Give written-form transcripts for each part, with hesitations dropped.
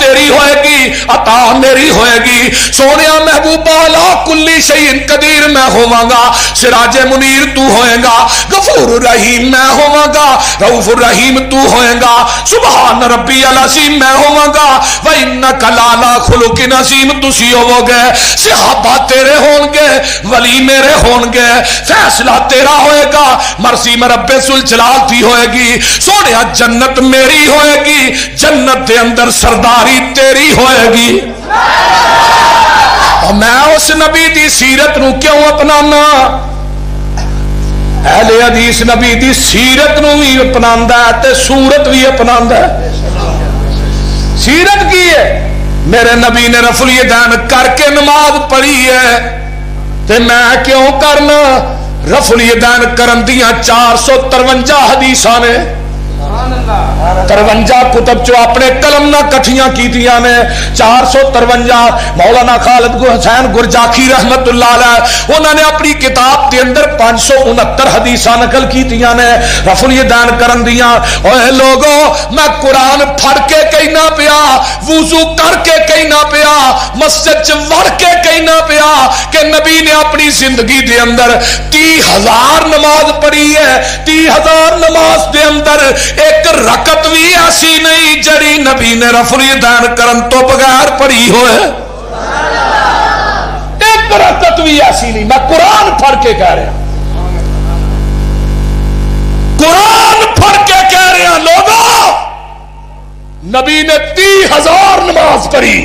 تیری ہوئے گی، عطا میری ہوئے گی۔ سونیا محبوبہ لا کلی شیء قدیر میں ہوواں گا، سراج منیر تو ہوئے گا، غفور الرحیم میں ہوواں گا، رؤوف الرحیم تو ہوئے گا، سبحان ربی العظیم میں ہوواں گا، وَإِنَّكَ لَعَلَىٰ خُلُقٍ عَظِيمٍ تسی ہوو گے، صحابہ تیرے ہون گے، ولی میرے ہون گے، فیصلہ تیرا ہوئے گا، مرضی میں رب ذوالجلال کی ہوئے گی۔ سونیا جنت میری ہوئے گی، جنت دے اندر سرداری تیری ہوئے گی۔ اور میں اس نبی دی سیرت نو کیوں اپنانا؟ اہل حدیث نبی دی سیرت نو بھی اپناندا ہے تے صورت بھی اپناندا ہے۔ سیرت کی ہے؟ میرے نبی نے رفع الیدین کر کے نماز پڑھی ہے تے میں کیوں کرنا؟ رفع الیدین کرن دیاں 453 حدیثاں نے، 53 کتب چو اپنے قلم نہ کٹھیاں کیتیاں نے، 453۔ مولانا خالد حسین گرجاخی رحمت اللہ علیہ انہوں نے اپنی کتاب کے اندر 569 حدیثاں نقل کیتیاں نے رفع الیدین کرن دیاں۔ اوے لوگو میں قرآن پڑھ کے کہنا پیا، وضو کر کے کہنا پیا، مسجد چ وڑ کے کہنا پیا کہ نبی نے اپنی زندگی دے اندر 30,000 نماز پڑھی ہے، 30,000 نماز دے اندر ایک رکعت بھی ایسی نہیں جڑی نبی نے رفع الیدین کرن تو بغیر پڑھی ہوئے۔ ایک رکعت بھی ایسی نہیں، میں قرآن پڑھ کے کہہ رہا ہوں، قرآن پڑھ کے کہہ رہا ہوں لوگوں، نبی نے 30,000 نماز پڑھی،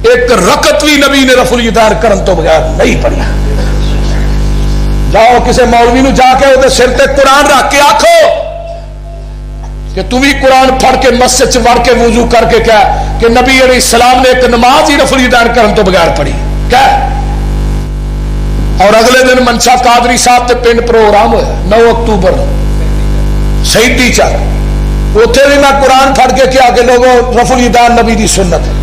ایک رکعت بھی نبی نے رفع الیدین کرن تو بغیر نہیں پڑھی۔ جاؤ کسی مولوی نو جا کے وہ سر تے قرآن رکھ کے آکھو کہ تو بھی قرآن پڑھ کے مسجد سے وڑ کے وضو کر کے کہہ کہ نبی علیہ السلام نے ایک نماز ہی رفع الیدین کرن تو بغیر پڑھی کیا؟ اور اگلے دن منشا قادری صاحب تے پنڈ پروگرام ہوئے 9 اکتوبر شہیدی چل، اتنے بھی میں قرآن پڑھ کے کیا کہ لوگوں رفع الیدین نبی دی سنت ہے۔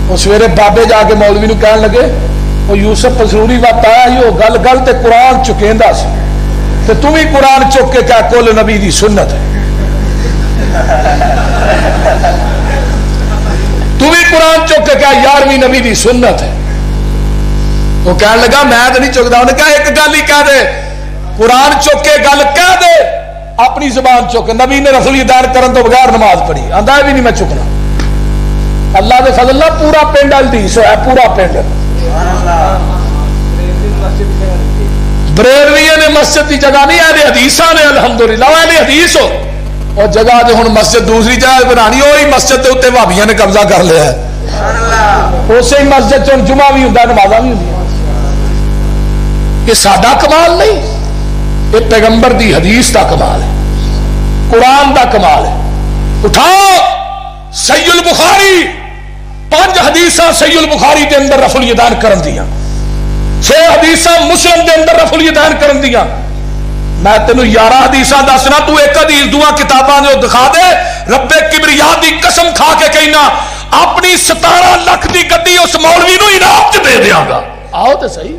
وہ سویرے بابے جا کے مولوی نو کہنے لگے وہ یوسف پسروری وقت آیا ہی وہ گل گل تے قرآن چکیندا سی تے تو بھی قرآن چک کے کیا کل نبی دی سنت ہے، تو بھی قرآن چک کے کیا 11ویں نبی دی سنت ہے۔ وہ کہنے لگا میں تو نہیں چکتا، انہوں نے کہا ایک گل ہی کہہ دے، قرآن چک کے گل کہہ دے، اپنی زبان چک، نبی نے رفع الیدین کرن تو بغیر نماز پڑھی، آندا ہے بھی نہیں میں چکنا۔ اللہ دے فضل اللہ پورا پنڈ حدیث ہے، پورا پنڈ بریلویوں نے مسجد کی جگہ نہیں، اہل حدیثاں نے الحمدللہ اہل حدیث ہو، اور جگہ جو ہن مسجد دوسری جگہ بنانی وہی مسجد کے اتنے بھابیاں نے قبضہ کر لیا ہے، اسی مسجد چ جمعہ بھی ہوندا نمازاں بھی ہوندیاں۔ یہ سادہ کمال نہیں، یہ پیغمبر دی حدیث دا کمال ہے، قرآن دا کمال ہے۔ اٹھاؤ صحیح البخاری 5 حدیثاں صحیح البخاری دے اندر رفع الیدین کرن دیاں، 6 حدیثاں مسلم دے اندر رفع الیدین کرن دیاں۔ میں تینوں 11 حدیثاں دسنا، تو ایک حدیث دعا کتاباں جو دکھا دے، رب کبریا دی قسم کھا کے کہنا اپنی 17 لاکھ دی گڈی اس مولوی نو انعام چ دے دیاں گا۔ آؤ تے صحیح،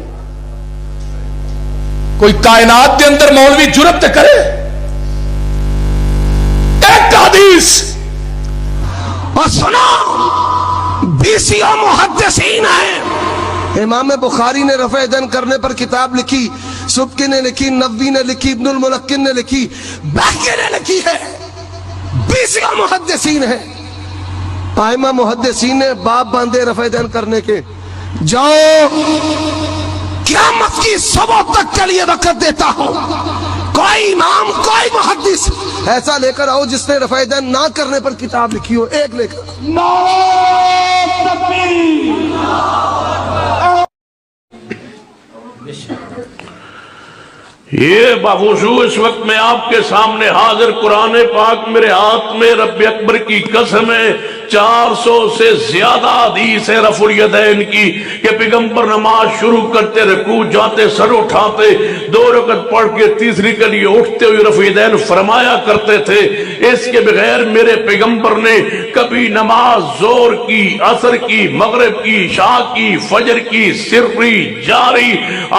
کوئی کائنات دے اندر مولوی جرت تے کرے؟ ایک حدیث اور سنا 20 محدثین ہیں۔ امام بخاری نے رفع الیدین کرنے پر کتاب لکھی، سبکی نے لکھی، نووی نے لکھی، ابن الملقن نے لکھی، باقی نے لکھی ہے، 20 محدثین ہیں۔ ائمہ محدثین نے باب باندھے رفع الیدین کرنے کے۔ جاؤ قیامت کی صبح تک کے لیے وقت دیتا ہوں، کوئی امام کوئی محدث ایسا لے کر آؤ جس نے رفع الیدین نہ کرنے پر کتاب لکھی ہو، ایک لے کر۔ یہ باوجود اس وقت میں آپ کے سامنے حاضر قرآن پاک میرے ہاتھ میں، رب اکبر کی قسم ہے 400 سے زیادہ حدیث ہے رفع الیدین کی کہ پیغمبر نماز شروع کرتے رکوع جاتے سر اٹھاتے 2 رکعت پڑھ کے تیسری کے لیے اٹھتے ہوئے رفع الیدین فرمایا کرتے تھے۔ اس کے بغیر میرے پیغمبر نے کبھی نماز زور کی، عصر کی، مغرب کی، عشاء کی، فجر کی، سری جاری،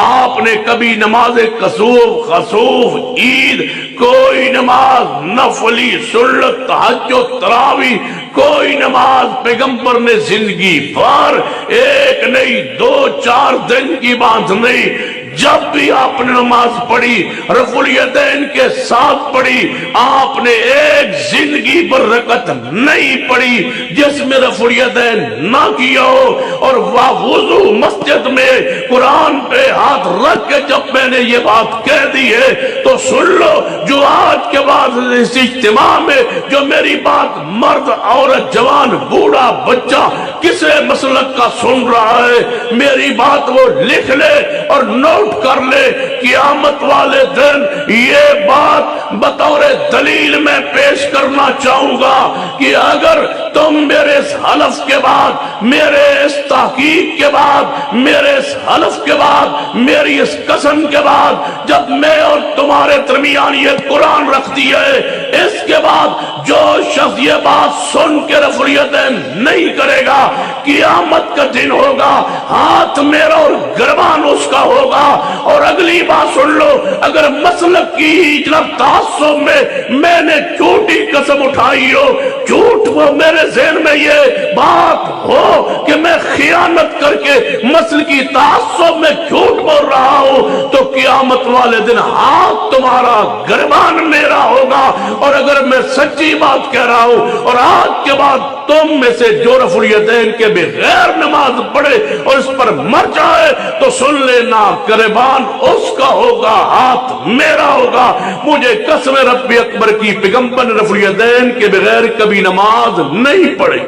آپ نے کبھی نماز قصور، خسوف، عید کوئی نماز نماز نفلی سنت تہجد تراوی کوئی نماز پیغمبر نے زندگی بھر ایک نہیں 2-4 دن کی بات نہیں، جب بھی آپ نے نماز پڑھی رفع الیدین کے ساتھ پڑھی، آپ نے ایک زندگی پر رکعت نہیں پڑھی جس میں رفع الیدین نہ کیا ہو۔ اور وضو مسجد میں قرآن پہ ہاتھ رکھ کے جب میں نے یہ بات کہہ دی ہے تو سن لو، جو آج کے بعد اس اجتماع میں جو میری بات مرد عورت جوان بوڑھا بچہ کسے مسلک کا سن رہا ہے، میری بات وہ لکھ لے اور نوٹ کر لے، قیامت والے دن یہ بات بطور دلیل میں پیش کرنا چاہوں گا کہ اگر تم میرے اس حلف کے بعد، میرے اس تحقیق کے بعد، میرے اس حلف کے بعد، میری اس قسم کے بعد، جب میں اور تمہارے درمیان یہ قرآن رکھ دیا ہے، اس کے بعد جو شخص یہ بات سن کے رفع الیدین نہیں کرے گا، قیامت کا دن ہوگا، ہاتھ میرا اور گربان اس کا ہوگا۔ اور اگلی بات سن لو، اگر مسلک کی جناب تعصب میں نے جھوٹی قسم اٹھائی ہو، جھوٹ وہ میرے ذہن میں یہ بات ہو کہ میں خیانت کر کے مسلکی تعصب میں جھوٹ بول رہا ہوں، تو قیامت والے دن ہاتھ تمہارا گربان میرا ہوگا۔ اور اگر میں سچی بات کہہ رہا ہوں اور آج کے بعد تم میں سے جو رفع الیدین کے بغیر نماز پڑھے اور اس پر مر جائے تو سن لینا، گربان اس کا ہوگا، ہاتھ میرا ہوگا۔ مجھے قسم رب اکبر کی، پیغمبر نے رفع الیدین کے بغیر کبھی نماز نہیں پڑھی۔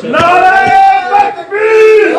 نعرہ تکبیر!